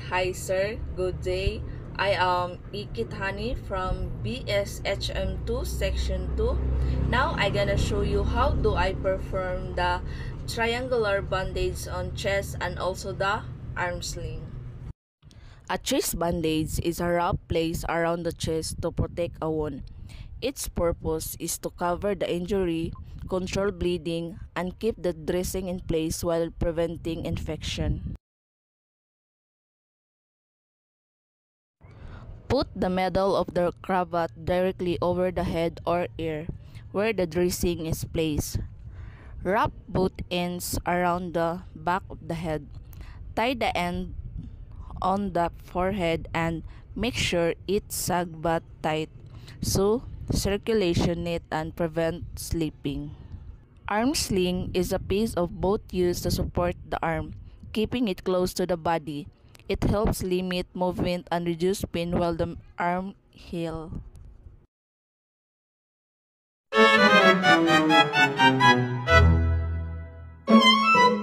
Hi sir, good day. I am Ikithani from BSHM2 Section 2. Now I gonna show you how do I perform the triangular bandage on chest and also the arm sling. A chest bandage is a wrap placed around the chest to protect a wound. Its purpose is to cover the injury, control bleeding, and keep the dressing in place while preventing infection. Put the middle of the cravat directly over the head or ear, where the dressing is placed. Wrap both ends around the back of the head. Tie the end on the forehead and make sure it's sag but tight so circulation neat and prevent slipping. Arm sling is a piece of both used to support the arm, keeping it close to the body. It helps limit movement and reduce pain while the arm heals.